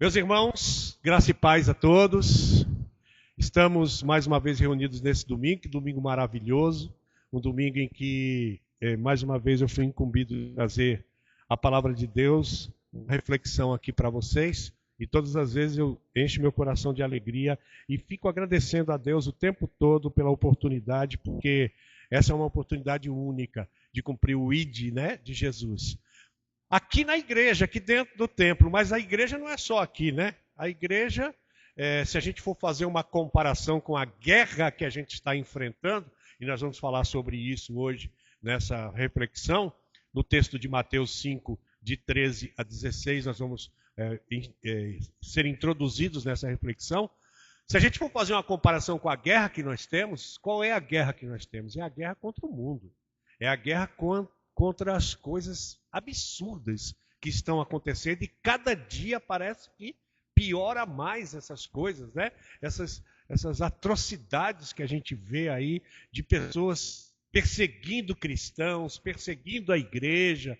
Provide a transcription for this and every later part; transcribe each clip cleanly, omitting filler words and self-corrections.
Meus irmãos, graça e paz a todos. Estamos mais uma vez reunidos nesse domingo, que domingo maravilhoso, um domingo em que, mais uma vez, eu fui incumbido de trazer a palavra de Deus, uma reflexão aqui para vocês, e todas as vezes eu encho meu coração de alegria e fico agradecendo a Deus o tempo todo pela oportunidade, porque essa é uma oportunidade única de cumprir o ID, né, de Jesus. Aqui na igreja, aqui dentro do templo, mas a igreja não é só aqui, né? A igreja, se a gente for fazer uma comparação com a guerra que a gente está enfrentando, e nós vamos falar sobre isso hoje nessa reflexão, no texto de Mateus 5, de 13 a 16, nós vamos ser introduzidos nessa reflexão. Se a gente for fazer uma comparação com a guerra que nós temos, qual é a guerra que nós temos? É a guerra contra o mundo, é a guerra contra as coisas absurdas que estão acontecendo, e cada dia parece que piora mais essas coisas, né? Essas atrocidades que a gente vê aí de pessoas perseguindo cristãos, perseguindo a igreja,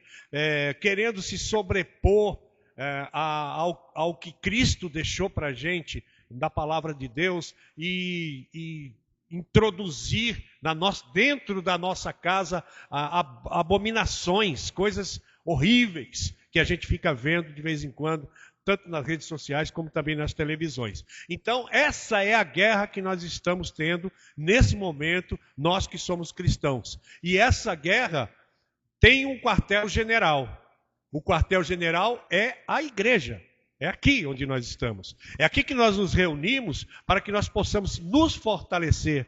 querendo se sobrepor ao que Cristo deixou para a gente da palavra de Deus e introduzir dentro da nossa casa abominações, coisas horríveis que a gente fica vendo de vez em quando, tanto nas redes sociais como também nas televisões. Então, essa é a guerra que nós estamos tendo nesse momento, nós que somos cristãos. E essa guerra tem um quartel-general. O quartel-general é a igreja. É aqui onde nós estamos. É aqui que nós nos reunimos para que nós possamos nos fortalecer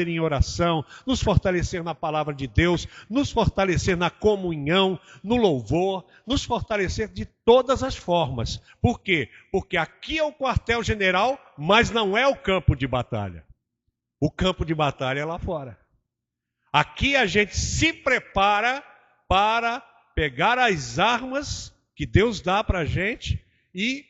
em oração, nos fortalecer na palavra de Deus, nos fortalecer na comunhão, no louvor, nos fortalecer de todas as formas. Por quê? Porque aqui é o quartel-general, mas não é o campo de batalha. O campo de batalha é lá fora. Aqui a gente se prepara para pegar as armas que Deus dá para a gente, e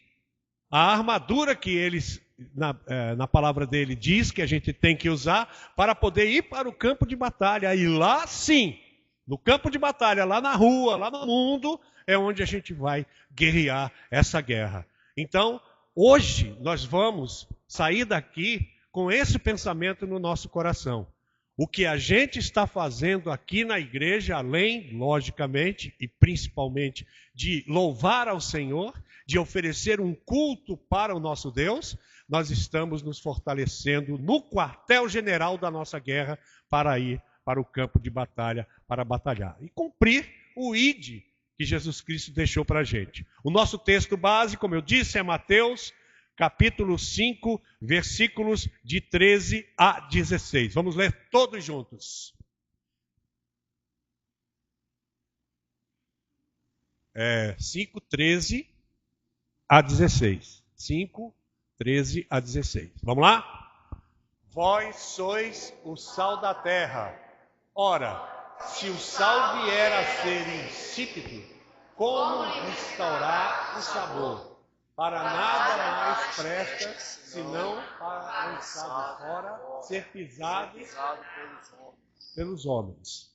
a armadura que eles, na palavra dele, diz que a gente tem que usar para poder ir para o campo de batalha. E lá sim, no campo de batalha, lá na rua, lá no mundo, é onde a gente vai guerrear essa guerra. Então, hoje nós vamos sair daqui com esse pensamento no nosso coração. O que a gente está fazendo aqui na igreja, além, logicamente, e principalmente, de louvar ao Senhor, de oferecer um culto para o nosso Deus, nós estamos nos fortalecendo no quartel-general da nossa guerra para ir para o campo de batalha, para batalhar e cumprir o ID que Jesus Cristo deixou para a gente. O nosso texto base, como eu disse, é Mateus capítulo 5, versículos de 13 a 16. Vamos ler todos juntos. 5, 13 a 16. 5, 13 a 16. Vamos lá? Vós sois o sal da terra. Ora, se o sal vier a ser insípido, como restaurar o sabor? Para nada mais presta, senão para lançado fora, ser pisado pelos homens.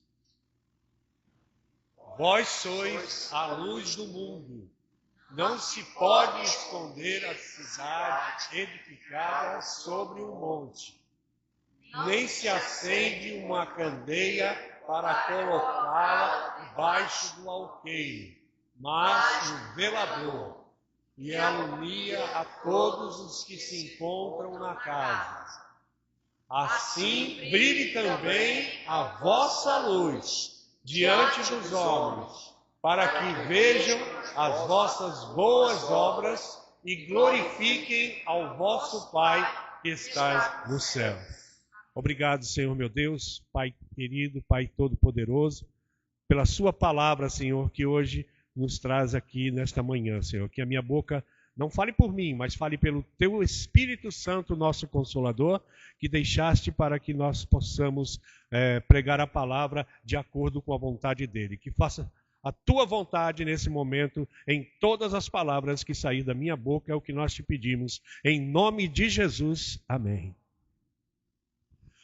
Vós sois a luz do mundo. Não se pode esconder a cidade edificada sobre um monte. Nem se acende uma candeia para colocá-la debaixo do alqueire, mas no velador, e alumia a todos os que se encontram na casa. Assim brilhe também a vossa luz diante dos homens, para que vejam as vossas boas obras e glorifiquem ao vosso Pai que está no céu. Obrigado, Senhor meu Deus, Pai querido, Pai todo-poderoso, pela sua palavra, Senhor, que hoje nos traz aqui nesta manhã, Senhor. Que a minha boca não fale por mim, mas fale pelo Teu Espírito Santo, nosso Consolador, que deixaste para que nós possamos pregar a palavra de acordo com a vontade dEle. Que faça a Tua vontade nesse momento, em todas as palavras que sair da minha boca, é o que nós te pedimos. Em nome de Jesus, amém.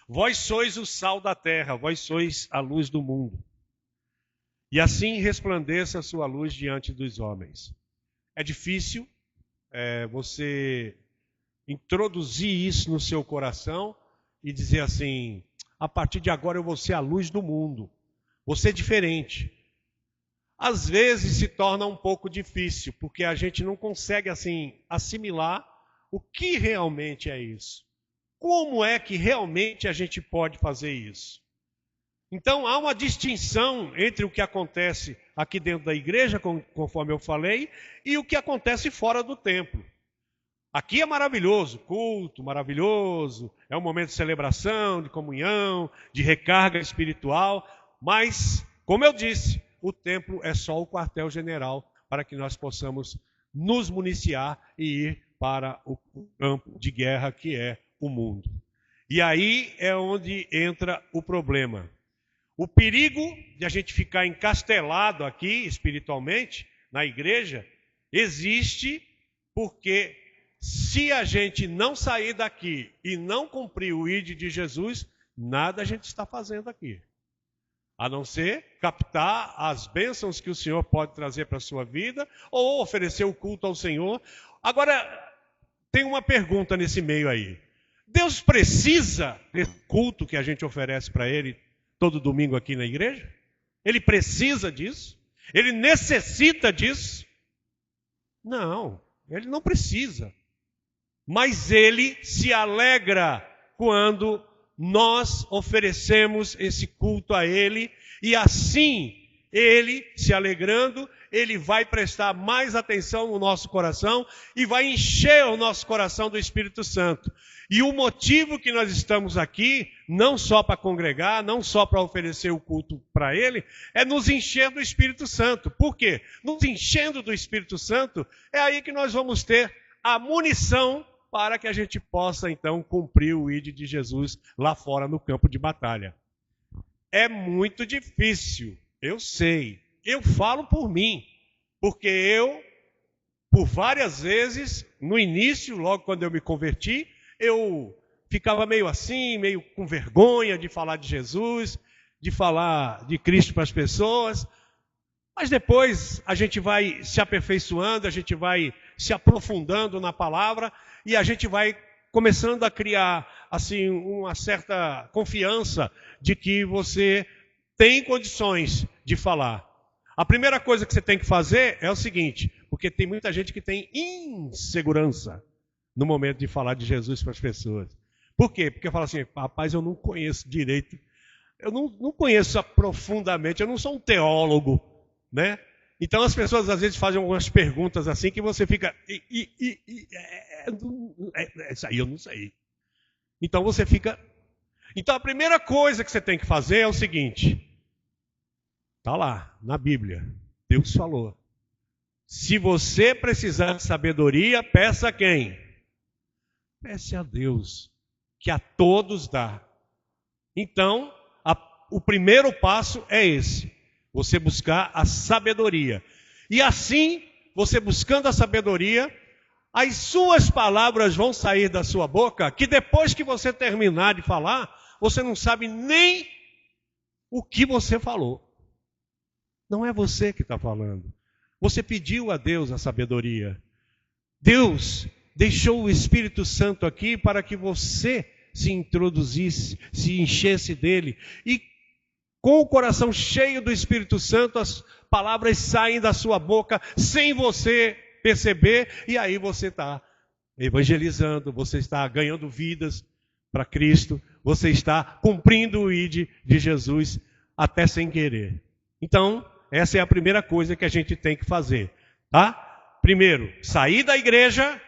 Vós sois o sal da terra, vós sois a luz do mundo. E assim resplandeça a sua luz diante dos homens. É difícil, você introduzir isso no seu coração e dizer assim: a partir de agora eu vou ser a luz do mundo, vou ser diferente. Às vezes se torna um pouco difícil, porque a gente não consegue assim assimilar o que realmente é isso. Como é que realmente a gente pode fazer isso? Então há uma distinção entre o que acontece aqui dentro da igreja, conforme eu falei, e o que acontece fora do templo. Aqui é maravilhoso, culto maravilhoso, é um momento de celebração, de comunhão, de recarga espiritual, mas, como eu disse, o templo é só o quartel-general para que nós possamos nos municiar e ir para o campo de guerra que é o mundo. E aí é onde entra o problema. O perigo de a gente ficar encastelado aqui espiritualmente na igreja existe porque se a gente não sair daqui e não cumprir o ID de Jesus, nada a gente está fazendo aqui. A não ser captar as bênçãos que o Senhor pode trazer para a sua vida ou oferecer o culto ao Senhor. Agora, tem uma pergunta nesse meio aí. Deus precisa desse culto que a gente oferece para Ele todo domingo aqui na igreja? Ele precisa disso? Ele necessita disso? Não, Ele não precisa. Mas Ele se alegra quando nós oferecemos esse culto a Ele, e assim, Ele, se alegrando, Ele vai prestar mais atenção no nosso coração e vai encher o nosso coração do Espírito Santo. E o motivo que nós estamos aqui, não só para congregar, não só para oferecer o culto para Ele, é nos encher do Espírito Santo. Por quê? Nos enchendo do Espírito Santo, é aí que nós vamos ter a munição para que a gente possa, então, cumprir o ID de Jesus lá fora no campo de batalha. É muito difícil, eu sei. Eu falo por mim, porque eu, por várias vezes, no início, logo quando eu me converti, eu ficava meio assim, meio com vergonha de falar de Jesus, de falar de Cristo para as pessoas. Mas depois a gente vai se aperfeiçoando, a gente vai se aprofundando na palavra e a gente vai começando a criar assim uma certa confiança de que você tem condições de falar. A primeira coisa que você tem que fazer é o seguinte, porque tem muita gente que tem insegurança no momento de falar de Jesus para as pessoas. Por quê? Porque fala assim: rapaz, eu não conheço direito, eu não conheço profundamente, eu não sou um teólogo, né? Então as pessoas às vezes fazem algumas perguntas assim que você fica... Isso aí eu não sei. Então você fica... Então a primeira coisa que você tem que fazer é o seguinte. Está lá, na Bíblia. Deus falou. Se você precisar de sabedoria, peça a quem? Peça a Deus, que a todos dá. Então, o primeiro passo é esse. Você buscar a sabedoria. E assim, você buscando a sabedoria, as suas palavras vão sair da sua boca, que depois que você terminar de falar, você não sabe nem o que você falou. Não é você que está falando. Você pediu a Deus a sabedoria. Deus deixou o Espírito Santo aqui para que você se introduzisse, se enchesse dele. E com o coração cheio do Espírito Santo, as palavras saem da sua boca sem você perceber. E aí você está evangelizando, você está ganhando vidas para Cristo, você está cumprindo o ID de Jesus até sem querer. Então, essa é a primeira coisa que a gente tem que fazer, tá? Primeiro, sair da igreja,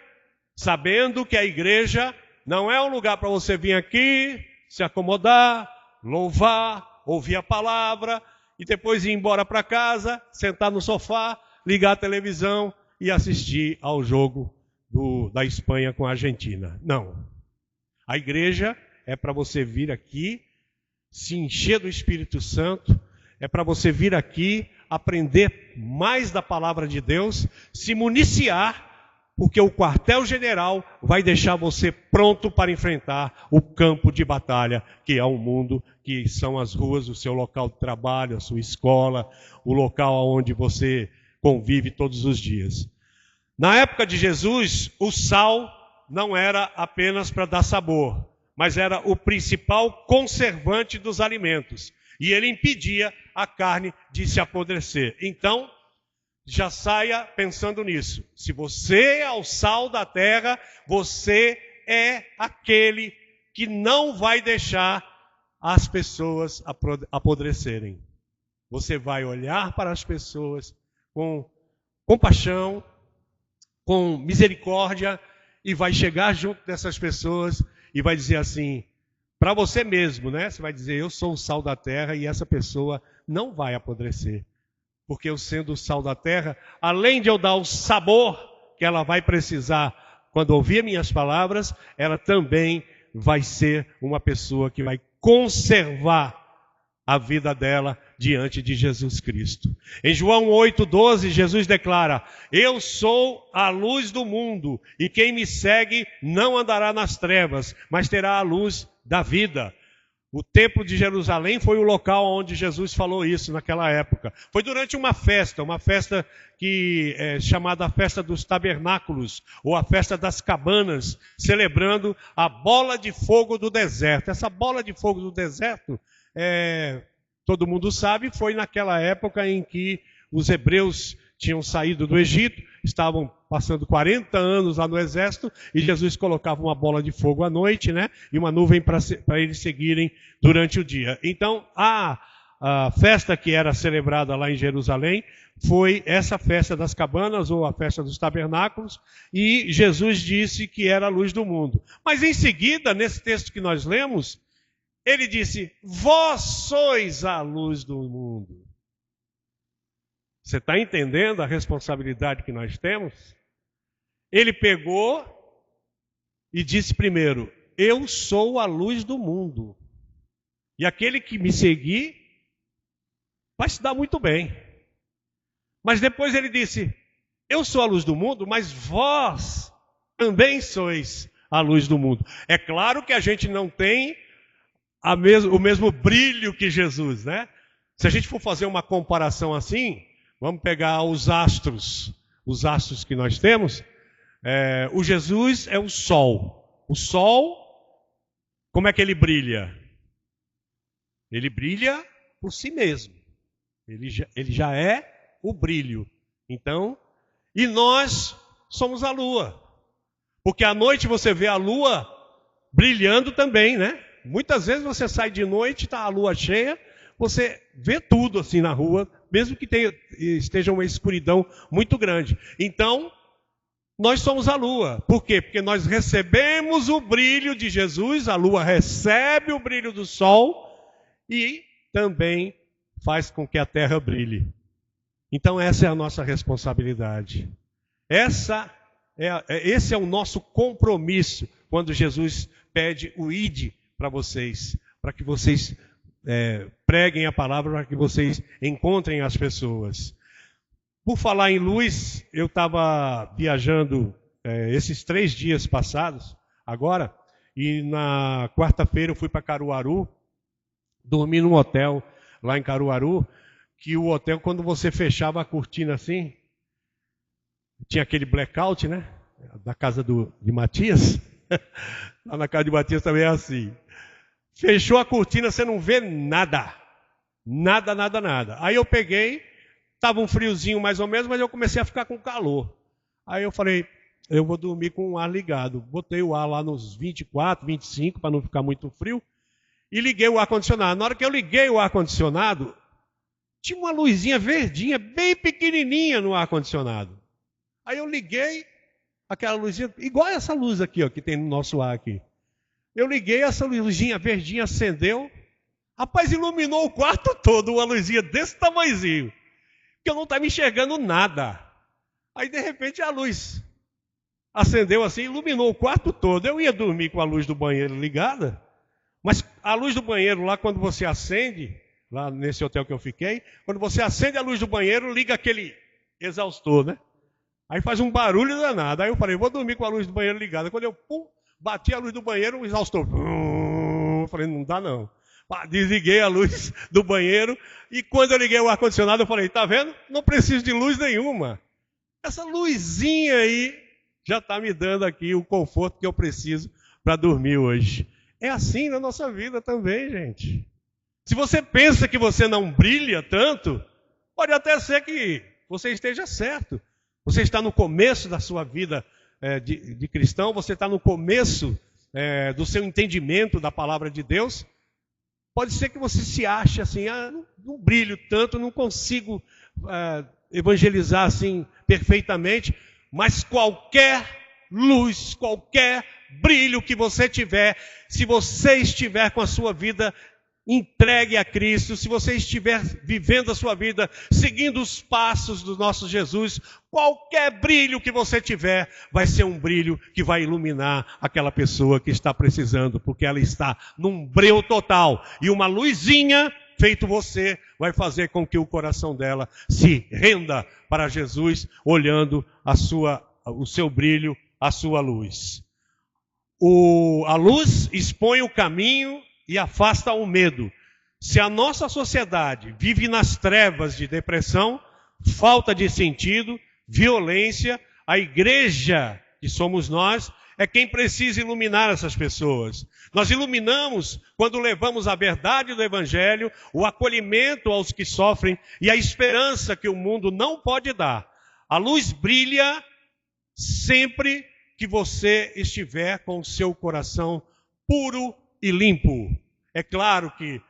sabendo que a igreja não é um lugar para você vir aqui, se acomodar, louvar, ouvir a palavra e depois ir embora para casa, sentar no sofá, ligar a televisão e assistir ao jogo da Espanha com a Argentina. Não. A igreja é para você vir aqui, se encher do Espírito Santo, é para você vir aqui, aprender mais da palavra de Deus, se municiar, porque o quartel-general vai deixar você pronto para enfrentar o campo de batalha, que é o mundo, que são as ruas, o seu local de trabalho, a sua escola, o local onde você convive todos os dias. Na época de Jesus, o sal não era apenas para dar sabor, mas era o principal conservante dos alimentos. E ele impedia a carne de se apodrecer. Então, já saia pensando nisso. Se você é o sal da terra, você é aquele que não vai deixar as pessoas apodrecerem. Você vai olhar para as pessoas com compaixão, com misericórdia, e vai chegar junto dessas pessoas e vai dizer assim, para você mesmo, né? Você vai dizer, eu sou o sal da terra, e essa pessoa não vai apodrecer. Porque eu sendo o sal da terra, além de eu dar o sabor que ela vai precisar quando ouvir minhas palavras, ela também vai ser uma pessoa que vai conservar a vida dela diante de Jesus Cristo. Em João 8,12, Jesus declara, eu sou a luz do mundo, e quem me segue não andará nas trevas, mas terá a luz da vida. O templo de Jerusalém foi o local onde Jesus falou isso naquela época. Foi durante uma festa que é chamada a Festa dos Tabernáculos, ou a Festa das Cabanas, celebrando a bola de fogo do deserto. Essa bola de fogo do deserto, todo mundo sabe, foi naquela época em que os hebreus tinham saído do Egito, estavam passando 40 anos lá no exército, e Jesus colocava uma bola de fogo à noite, né? E uma nuvem para eles seguirem durante o dia. Então, a festa que era celebrada lá em Jerusalém foi essa festa das cabanas, ou a festa dos tabernáculos, e Jesus disse que era a luz do mundo. Mas em seguida, nesse texto que nós lemos, ele disse, vós sois a luz do mundo. Você está entendendo a responsabilidade que nós temos? Ele pegou e disse primeiro, eu sou a luz do mundo. E aquele que me seguir vai se dar muito bem. Mas depois ele disse, eu sou a luz do mundo, mas vós também sois a luz do mundo. É claro que a gente não tem o mesmo brilho que Jesus, né? Se a gente for fazer uma comparação assim, vamos pegar os astros que nós temos. O Jesus é o sol. O sol, como é que ele brilha? Ele brilha por si mesmo. Ele já é o brilho. Então, e nós somos a lua. Porque à noite você vê a lua brilhando também, né? Muitas vezes você sai de noite, está a lua cheia, você vê tudo assim na rua, mesmo que esteja uma escuridão muito grande. Então, nós somos a lua. Por quê? Porque nós recebemos o brilho de Jesus, a lua recebe o brilho do sol e também faz com que a terra brilhe. Então, essa é a nossa responsabilidade. Esse é o nosso compromisso quando Jesus pede o ide para vocês, para que vocês preguem a palavra, para que vocês encontrem as pessoas. Por falar em luz, eu estava viajando esses 3 dias passados, agora, e na quarta-feira eu fui para Caruaru, dormi num hotel lá em Caruaru, que o hotel, quando você fechava a cortina assim, tinha aquele blackout, né? Da casa de Matias. Lá na casa de Matias também é assim. Fechou a cortina, você não vê nada. Nada, nada, nada. Aí eu peguei, estava um friozinho mais ou menos, mas eu comecei a ficar com calor. Aí eu falei, eu vou dormir com o ar ligado. Botei o ar lá nos 24, 25, para não ficar muito frio, e liguei o ar-condicionado. Na hora que eu liguei o ar-condicionado, tinha uma luzinha verdinha, bem pequenininha no ar-condicionado. Aí eu liguei aquela luzinha, igual essa luz aqui, ó, que tem no nosso ar aqui. Eu liguei, essa luzinha verdinha acendeu. Rapaz, iluminou o quarto todo, uma luzinha desse tamanhozinho. Que eu não estava enxergando nada. Aí, de repente, a luz acendeu assim, iluminou o quarto todo. Eu ia dormir com a luz do banheiro ligada, mas a luz do banheiro lá, quando você acende, lá nesse hotel que eu fiquei, quando você acende a luz do banheiro, liga aquele exaustor, né? Aí faz um barulho danado. Aí eu falei, vou dormir com a luz do banheiro ligada. Quando eu bati a luz do banheiro, o exaustor. Eu falei, não dá não. Desliguei a luz do banheiro e quando eu liguei o ar-condicionado, eu falei, tá vendo? Não preciso de luz nenhuma. Essa luzinha aí já está me dando aqui o conforto que eu preciso para dormir hoje. É assim na nossa vida também, gente. Se você pensa que você não brilha tanto, pode até ser que você esteja certo. Você está no começo da sua vida de cristão, você está no começo do seu entendimento da palavra de Deus. Pode ser que você se ache assim, não brilho tanto, não consigo evangelizar assim perfeitamente, mas qualquer luz, qualquer brilho que você tiver, se você estiver com a sua vida entregue a Cristo, se você estiver vivendo a sua vida seguindo os passos do nosso Jesus, qualquer brilho que você tiver vai ser um brilho que vai iluminar aquela pessoa que está precisando, porque ela está num breu total. E uma luzinha, feito você, vai fazer com que o coração dela se renda para Jesus, olhando o seu brilho, a sua luz. A luz expõe o caminho e afasta o medo. Se a nossa sociedade vive nas trevas de depressão, falta de sentido, violência, a igreja, que somos nós, é quem precisa iluminar essas pessoas. Nós iluminamos quando levamos a verdade do Evangelho, o acolhimento aos que sofrem e a esperança que o mundo não pode dar. A luz brilha sempre que você estiver com o seu coração puro e limpo. É claro que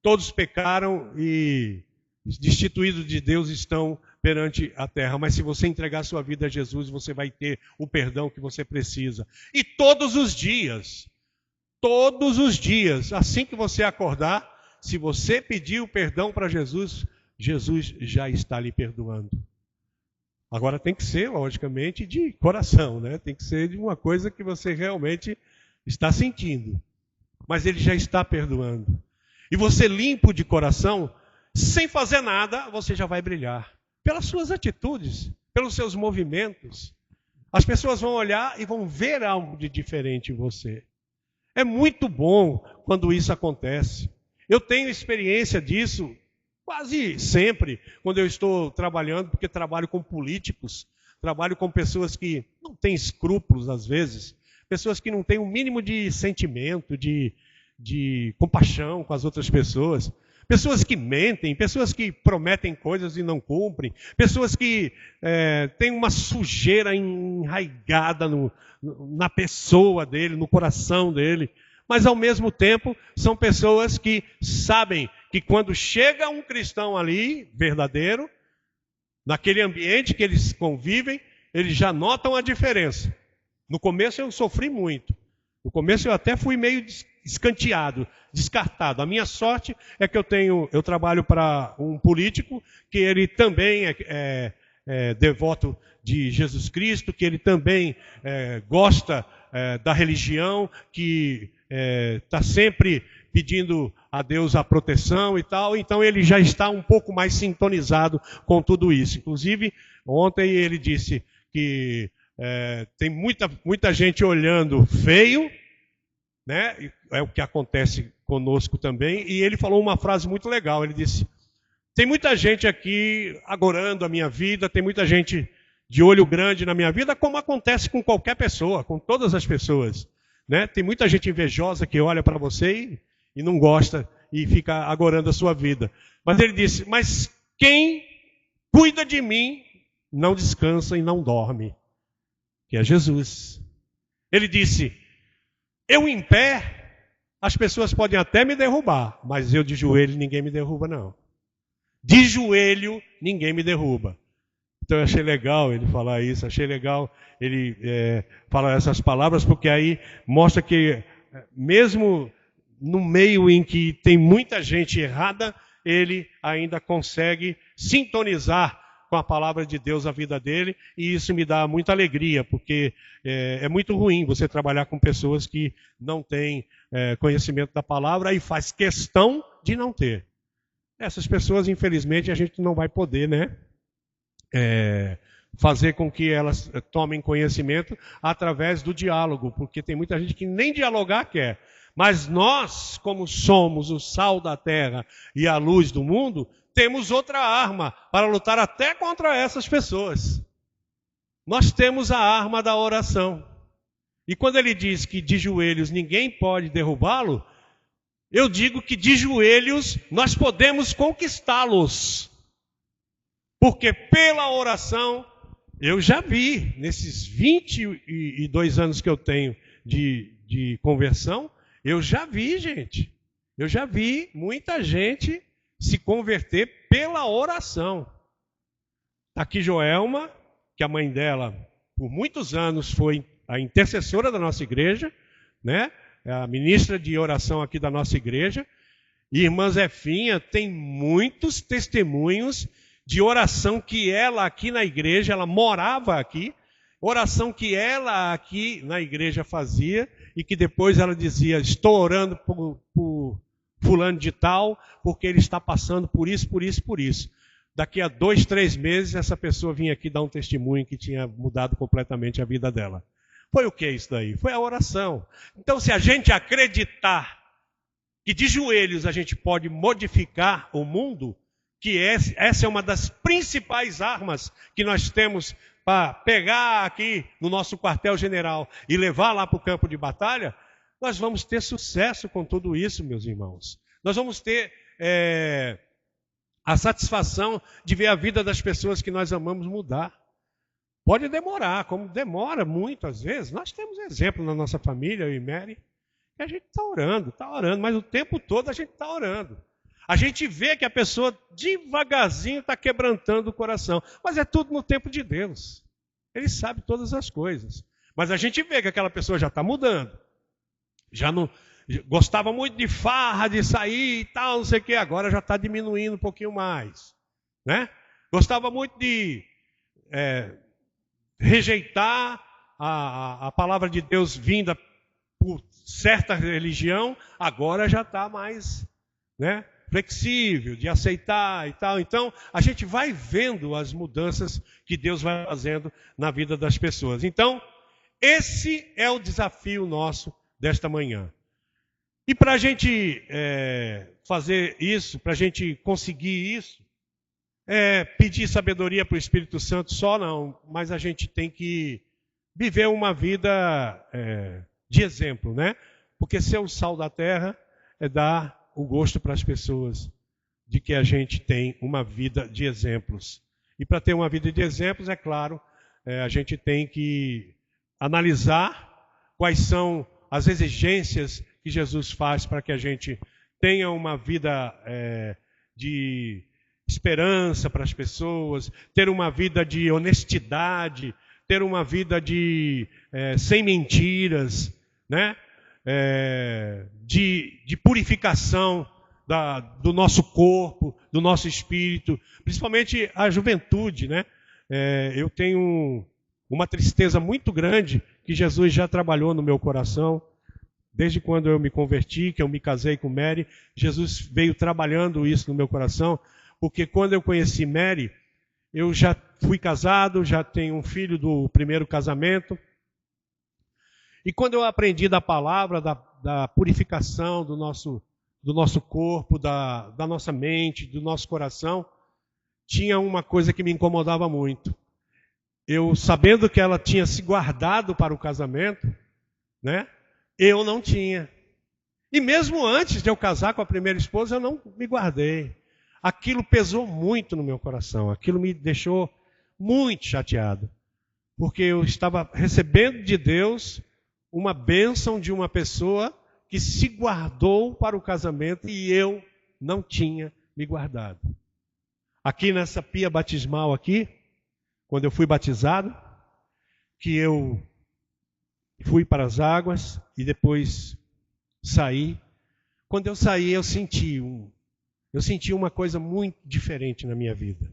todos pecaram e destituídos de Deus estão perante a terra, mas se você entregar sua vida a Jesus, você vai ter o perdão que você precisa. E todos os dias, assim que você acordar, se você pedir o perdão para Jesus, Jesus já está lhe perdoando. Agora tem que ser, logicamente, de coração, né? Tem que ser de uma coisa que você realmente está sentindo. Mas ele já está perdoando. E você limpo de coração, sem fazer nada, você já vai brilhar. Pelas suas atitudes, pelos seus movimentos. As pessoas vão olhar e vão ver algo de diferente em você. É muito bom quando isso acontece. Eu tenho experiência disso quase sempre, quando eu estou trabalhando, porque trabalho com políticos, trabalho com pessoas que não têm escrúpulos às vezes, pessoas que não têm o mínimo de sentimento, de compaixão com as outras pessoas, pessoas que mentem, pessoas que prometem coisas e não cumprem, pessoas que têm uma sujeira enraigada na pessoa dele, no coração dele, mas ao mesmo tempo são pessoas que sabem que quando chega um cristão ali, verdadeiro, naquele ambiente que eles convivem, eles já notam a diferença. No começo eu sofri muito. No começo eu até fui meio escanteado, descartado. A minha sorte é que eu trabalho para um político que ele também é devoto de Jesus Cristo, que ele também gosta da religião, que está sempre pedindo a Deus a proteção e tal. Então ele já está um pouco mais sintonizado com tudo isso. Inclusive, ontem ele disse que tem muita gente olhando feio, né? É o que acontece conosco também. E ele falou uma frase muito legal. Ele disse: tem muita gente aqui agorando a minha vida, tem muita gente de olho grande na minha vida, como acontece com qualquer pessoa, com todas as pessoas, né? Tem muita gente invejosa que olha para você e não gosta e fica agorando a sua vida. Mas ele disse: mas quem cuida de mim não descansa e não dorme, que é Jesus. Ele disse: eu em pé, as pessoas podem até me derrubar, mas eu de joelho ninguém me derruba não. De joelho ninguém me derruba. Então eu achei legal ele falar isso, achei legal ele falar essas palavras, porque aí mostra que mesmo no meio em que tem muita gente errada, ele ainda consegue sintonizar com a palavra de Deus a vida dele, e isso me dá muita alegria, porque é muito ruim você trabalhar com pessoas que não têm conhecimento da palavra e faz questão de não ter. Essas pessoas, infelizmente, a gente não vai poder, né, fazer com que elas tomem conhecimento através do diálogo, porque tem muita gente que nem dialogar quer. Mas nós, como somos o sal da terra e a luz do mundo, temos outra arma para lutar até contra essas pessoas. nós temos a arma da oração. E quando ele diz que de joelhos ninguém pode derrubá-lo, eu digo que de joelhos nós podemos conquistá-los. Porque pela oração, eu já vi, nesses 22 anos que eu tenho de conversão, eu já vi, gente. Eu já vi muita gente se converter pela oração. Aqui Joelma, que a mãe dela, por muitos anos, foi a intercessora da nossa igreja, né? A ministra de oração aqui da nossa igreja. E irmã Zefinha tem muitos testemunhos de oração que ela aqui na igreja, ela morava aqui, oração que ela aqui na igreja fazia, e que depois ela dizia, estou orando por fulano de tal, porque ele está passando por isso, por isso, por isso. Daqui a 2, 3 meses, essa pessoa vinha aqui dar um testemunho que tinha mudado completamente a vida dela. Foi o que isso daí? Foi a oração. Então, se a gente acreditar que de joelhos a gente pode modificar o mundo, que essa é uma das principais armas que nós temos para pegar aqui no nosso quartel-general e levar lá para o campo de batalha, nós vamos ter sucesso com tudo isso, meus irmãos. Nós vamos ter a satisfação de ver a vida das pessoas que nós amamos mudar. Pode demorar, como demora muito às vezes. Nós temos exemplo na nossa família, eu e Mary, que a gente está orando, mas o tempo todo a gente está orando. A gente vê que a pessoa devagarzinho está quebrantando o coração. Mas é tudo no tempo de Deus. Ele sabe todas as coisas. Mas a gente vê que aquela pessoa já está mudando. Já não gostava muito de farra, de sair e tal, não sei o quê. Agora já está diminuindo um pouquinho mais. Né? Gostava muito de rejeitar a palavra de Deus vinda por certa religião. Agora já está mais, né, flexível, de aceitar e tal. Então, a gente vai vendo as mudanças que Deus vai fazendo na vida das pessoas. Então, esse é o desafio nosso desta manhã. E para a gente fazer isso, para a gente conseguir isso, pedir sabedoria para o Espírito Santo só não, mas a gente tem que viver uma vida de exemplo, né? Porque ser o sal da terra é dar o gosto para as pessoas de que a gente tem uma vida de exemplos. E para ter uma vida de exemplos, é claro, a gente tem que analisar quais são as exigências que Jesus faz para que a gente tenha uma vida de esperança para as pessoas, ter uma vida de honestidade, ter uma vida sem mentiras, né? De purificação do nosso corpo, do nosso espírito, principalmente a juventude, né? Eu tenho uma tristeza muito grande que Jesus já trabalhou no meu coração. Desde quando eu me converti, que eu me casei com Mary, Jesus veio trabalhando isso no meu coração, porque quando eu conheci Mary, eu já fui casado, já tenho um filho do primeiro casamento. E quando eu aprendi da palavra, da purificação do nosso corpo, da nossa mente, do nosso coração, tinha uma coisa que me incomodava muito. Eu, sabendo que ela tinha se guardado para o casamento, né? Eu não tinha. E mesmo antes de eu casar com a primeira esposa, eu não me guardei. Aquilo pesou muito no meu coração. Aquilo me deixou muito chateado. Porque eu estava recebendo de Deus uma bênção de uma pessoa que se guardou para o casamento e eu não tinha me guardado. Aqui nessa pia batismal aqui, quando eu fui batizado, que eu fui para as águas e depois saí. Quando eu saí, eu senti uma coisa muito diferente na minha vida.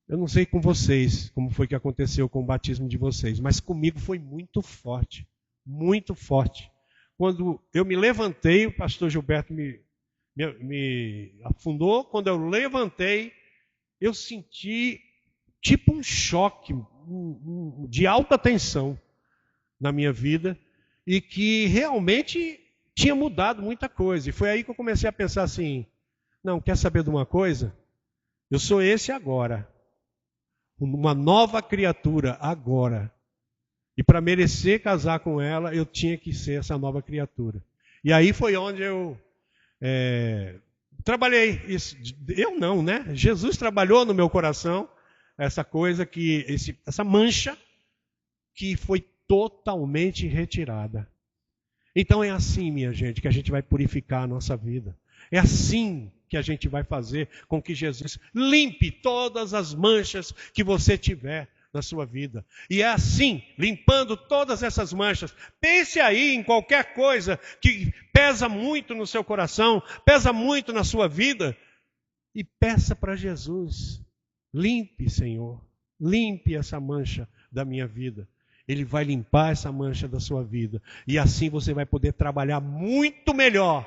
Eu não sei com vocês, como foi que aconteceu com o batismo de vocês, mas comigo foi muito forte, muito forte. Quando eu me levantei, o pastor Gilberto me afundou. Quando eu levantei, eu senti tipo um choque de alta tensão na minha vida e que realmente tinha mudado muita coisa. E foi aí que eu comecei a pensar assim, não, quer saber de uma coisa? Eu sou esse agora. uma nova criatura agora. E para merecer casar com ela, eu tinha que ser essa nova criatura. E aí foi onde eu trabalhei isso. Eu não, né? Jesus trabalhou no meu coração essa coisa essa mancha que foi totalmente retirada. Então é assim, minha gente, que a gente vai purificar a nossa vida. É assim que a gente vai fazer com que Jesus limpe todas as manchas que você tiver na sua vida. E é assim, limpando todas essas manchas. Pense aí em qualquer coisa que pesa muito no seu coração, pesa muito na sua vida, e peça para Jesus: limpe, Senhor, limpe essa mancha da minha vida. Ele vai limpar essa mancha da sua vida. E assim você vai poder trabalhar muito melhor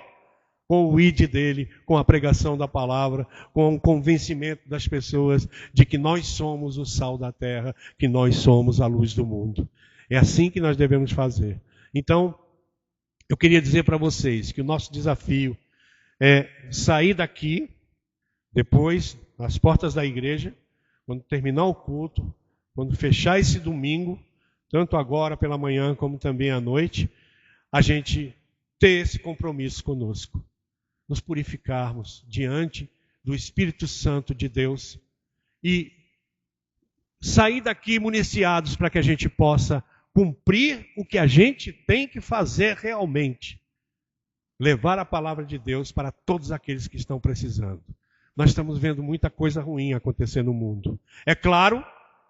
com o ID dele, com a pregação da palavra, com o convencimento das pessoas de que nós somos o sal da terra, que nós somos a luz do mundo. É assim que nós devemos fazer. Então, eu queria dizer para vocês que o nosso desafio é sair daqui, depois, nas portas da igreja, quando terminar o culto, quando fechar esse domingo, tanto agora pela manhã como também à noite, a gente ter esse compromisso conosco. Nos purificarmos diante do Espírito Santo de Deus e sair daqui municiados para que a gente possa cumprir o que a gente tem que fazer realmente. Levar a palavra de Deus para todos aqueles que estão precisando. Nós estamos vendo muita coisa ruim acontecer no mundo. É claro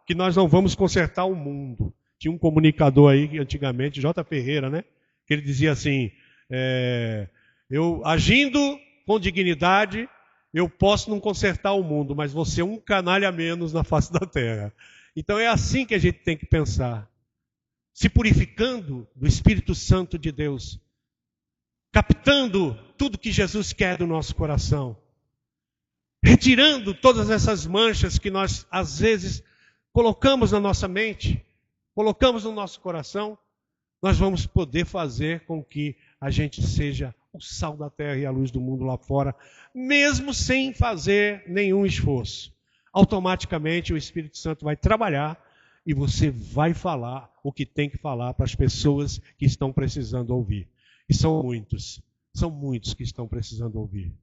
que nós não vamos consertar o mundo. Tinha um comunicador aí, antigamente, J. Ferreira, né? Que ele dizia assim, eu agindo com dignidade, eu posso não consertar o mundo, mas vou ser um canalha a menos na face da terra. Então é assim que a gente tem que pensar. Se purificando do Espírito Santo de Deus, captando tudo que Jesus quer do nosso coração, retirando todas essas manchas que nós, às vezes, colocamos na nossa mente, colocamos no nosso coração, nós vamos poder fazer com que a gente seja o sal da terra e a luz do mundo lá fora, mesmo sem fazer nenhum esforço. Automaticamente o Espírito Santo vai trabalhar e você vai falar o que tem que falar para as pessoas que estão precisando ouvir. E são muitos que estão precisando ouvir.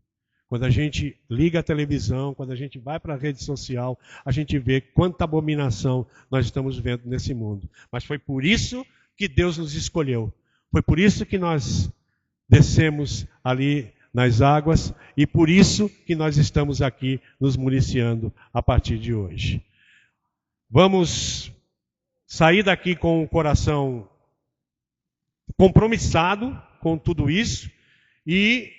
Quando a gente liga a televisão, quando a gente vai para a rede social, a gente vê quanta abominação nós estamos vendo nesse mundo. Mas foi por isso que Deus nos escolheu. Foi por isso que nós descemos ali nas águas e por isso que nós estamos aqui nos municiando a partir de hoje. Vamos sair daqui com o coração compromissado com tudo isso e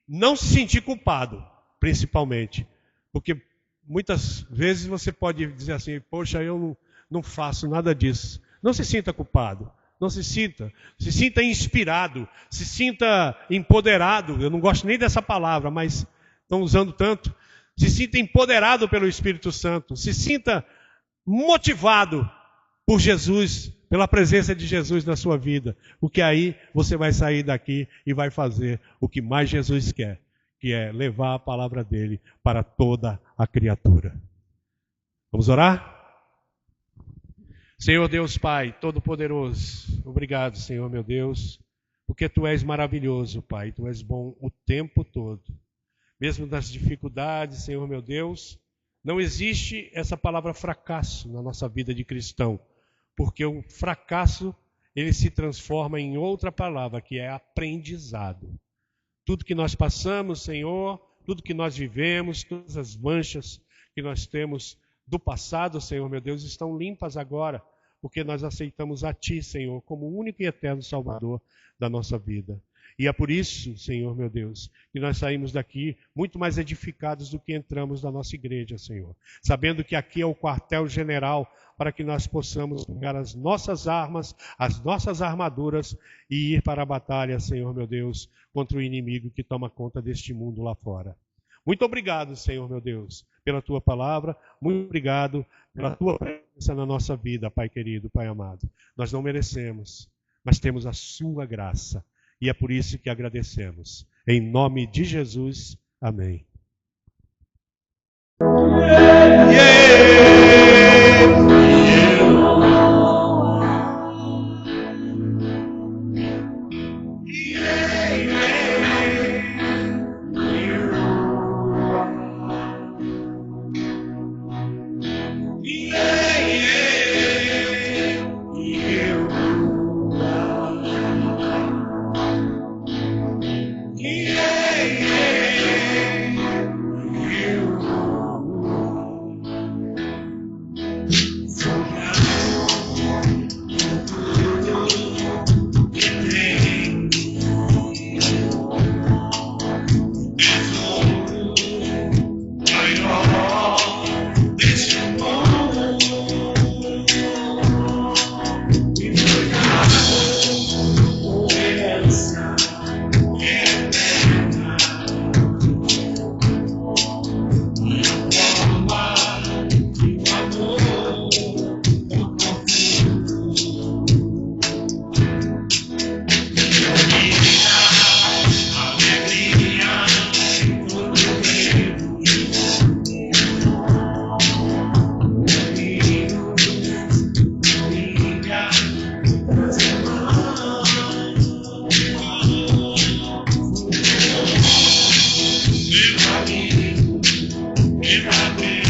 não se sentir culpado, principalmente. Porque muitas vezes você pode dizer assim, poxa, eu não faço nada disso. Não se sinta culpado. Não se sinta inspirado, se sinta empoderado. Eu não gosto nem dessa palavra, mas estão usando tanto. Se sinta empoderado pelo Espírito Santo, se sinta motivado por Jesus, pela presença de Jesus na sua vida, porque aí você vai sair daqui e vai fazer o que mais Jesus quer, que é levar a palavra dele para toda a criatura. Vamos orar? Senhor Deus Pai, Todo-Poderoso, obrigado, Senhor meu Deus, porque Tu és maravilhoso, Pai, Tu és bom o tempo todo. Mesmo nas dificuldades, Senhor meu Deus, não existe essa palavra fracasso na nossa vida de cristão, porque o fracasso, ele se transforma em outra palavra, que é aprendizado. Tudo que nós passamos, Senhor, tudo que nós vivemos, todas as manchas que nós temos do passado, Senhor meu Deus, estão limpas agora, porque nós aceitamos a Ti, Senhor, como o único e eterno Salvador da nossa vida. E é por isso, Senhor meu Deus, que nós saímos daqui muito mais edificados do que entramos na nossa igreja, Senhor. Sabendo que aqui é o quartel-general para que nós possamos pegar as nossas armas, as nossas armaduras e ir para a batalha, Senhor meu Deus, contra o inimigo que toma conta deste mundo lá fora. Muito obrigado, Senhor meu Deus, pela Tua palavra. Muito obrigado pela Tua presença na nossa vida, Pai querido, Pai amado. Nós não merecemos, mas temos a Sua graça. E é por isso que agradecemos. Em nome de Jesus, amém. Yeah! Amém.